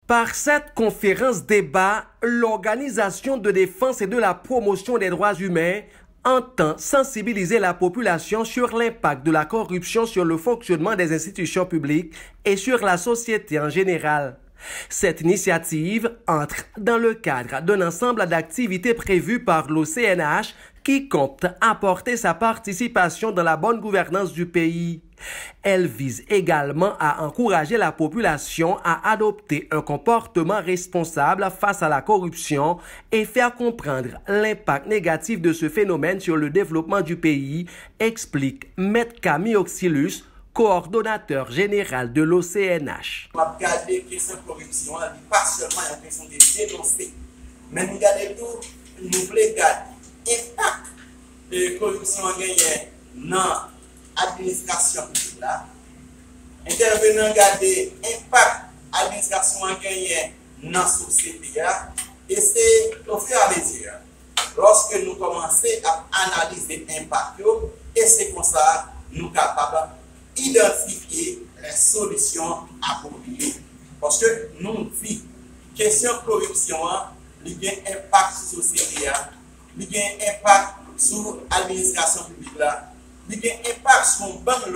Par cette conférence-débat, l'Organisation de défense et de la promotion des droits humains entend sensibiliser la population sur l'impact de la corruption sur le fonctionnement des institutions publiques et sur la société en général. Cette initiative entre dans le cadre d'un ensemble d'activités prévues par l'OCNH qui compte apporter sa participation dans la bonne gouvernance du pays. Elle vise également à encourager la population à adopter un comportement responsable face à la corruption et faire comprendre l'impact négatif de ce phénomène sur le développement du pays, explique Maître Camille Oxylus, coordonnateur général de l'OCNH. On va regarder la question de corruption, pas seulement la question de dénoncer, mais nous regardons tout, nous voulons regarder l'impact de la corruption dans l'administration publique. Intervenant regarder l'impact de l'administration dans la société. Et c'est au fur et à mesure, lorsque nous commençons à analyser l'impact, et c'est comme ça que nous sommes capables identifier les solutions appropriées. Parce que nous vivons question de corruption, il y a un impact sur la société, il y a un impact sur l'administration publique, il y a un impact sur une bonne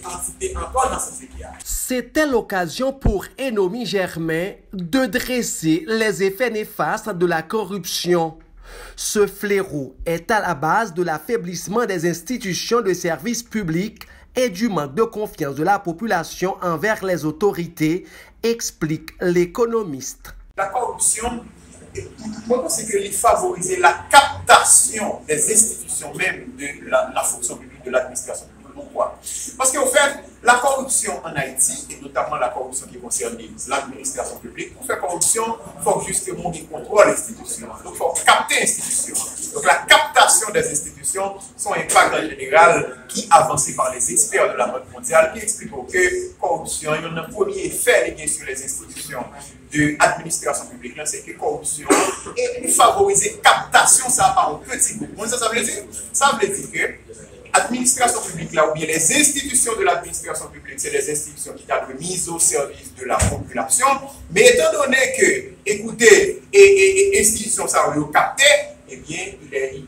entité encore dans la société. C'était l'occasion pour Enomi Germain de dresser les effets néfastes de la corruption. Ce fléau est à la base de l'affaiblissement des institutions de services publics et du manque de confiance de la population envers les autorités, explique l'économiste. La corruption, c'est qu'il favorise la captation des institutions même de la fonction publique, de l'administration publique. Pourquoi? Parce qu'en fait, la corruption en Haïti, et notamment la corruption qui concerne l'administration publique, pour faire corruption, il faut justement qu'on contrôle l'institution. Donc, il faut capter l'institution. Donc, la captation des institutions, son impact en général, qui avancé par les experts de la Banque mondiale, qui expliquent que la corruption, il y a un premier effet sur les institutions de l'administration publique, c'est que la corruption est favorisée captation, ça par un petit groupe. Ça veut dire? Ça veut dire que l'administration publique, là, ou bien les institutions de l'administration publique, c'est des institutions qui sont mises au service de la population. Mais étant donné que, écoutez, et institutions, ça va capter, eh bien,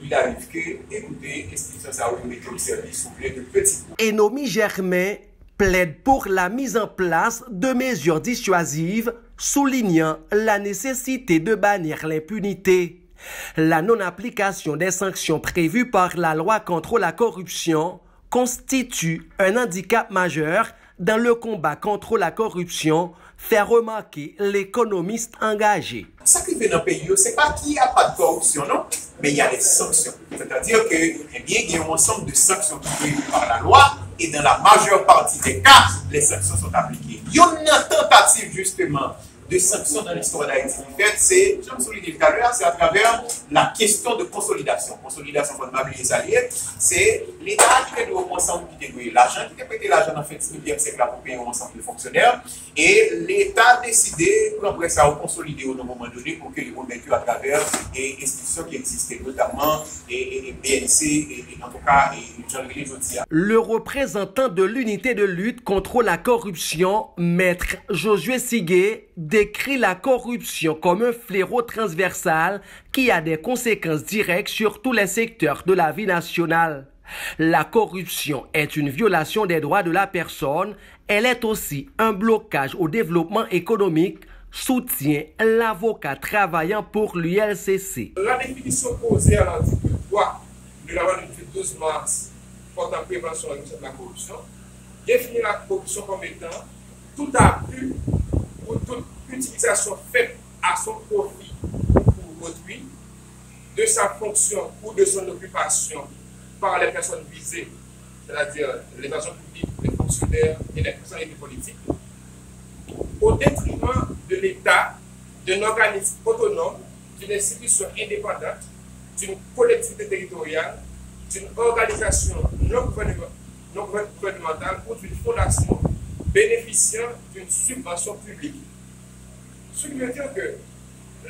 il arrive que, écoutez, institutions, ça va mettre au service de petits groupes. Enomi Germain plaide pour la mise en place de mesures dissuasives, soulignant la nécessité de bannir l'impunité. La non-application des sanctions prévues par la loi contre la corruption constitue un handicap majeur dans le combat contre la corruption, fait remarquer l'économiste engagé. Ce qui fait dans le pays, ce n'est pas qu'il n'y a pas de corruption, non, mais il y a des sanctions. C'est-à-dire que, eh bien, il y a un ensemble de sanctions qui sont prévues par la loi, et dans la majeure partie des cas, les sanctions sont appliquées. Il y a une tentative, justement, de sanctions dans l'histoire d'Haïti. En fait, c'est, je me souviens tout à l'heure, c'est à travers la question de consolidation. Consolidation, pour ne pas oublier ça, c'est l'État qui est au ensemble qui a l'argent, qui a prêté l'argent dans le 19e siècle pour payer un ensemble de fonctionnaires. Et l'État a décidé, après ça, de consolider au moment donné pour que les remettent à travers les institutions qui existaient, notamment et BNC, et en tout cas, et Jean-Louis Jodia. Le représentant de l'unité de lutte contre la corruption, Maître Josué Siguet, décrit la corruption comme un fléau transversal qui a des conséquences directes sur tous les secteurs de la vie nationale. La corruption est une violation des droits de la personne, elle est aussi un blocage au développement économique, soutient l'avocat travaillant pour l'ULCC. La définition posée à l'article 3 de la loi du 12 mars portant prévention et lutte de la corruption définit la corruption comme étant tout abus ou toute utilisation faite à son profit pour autrui de sa fonction ou de son occupation par les personnes visées, c'est-à-dire les agents publics, les fonctionnaires et les personnalités politiques, au détriment de l'État, d'un organisme autonome, d'une institution indépendante, d'une collectivité territoriale, d'une organisation non gouvernementale ou d'une fondation bénéficiant d'une subvention publique. Ce qui veut dire que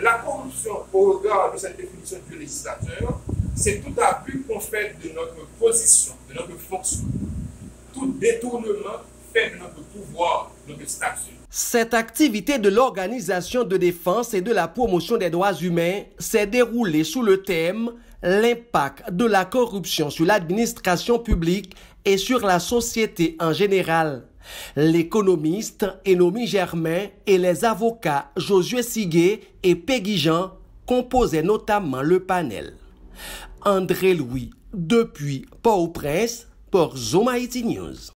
la corruption, au regard de cette définition du législateur, c'est tout abus qu'on fait de notre position, de notre fonction, tout détournement fait de notre pouvoir, de notre statut. Cette activité de l'Organisation de défense et de la promotion des droits humains s'est déroulée sous le thème « L'impact de la corruption sur l'administration publique et sur la société en général ». L'économiste Enomi Germain et les avocats Josué Sigué et Peggy Jean composaient notamment le panel. André Louis, depuis Port-au-Prince, pour Zoom Haïti News.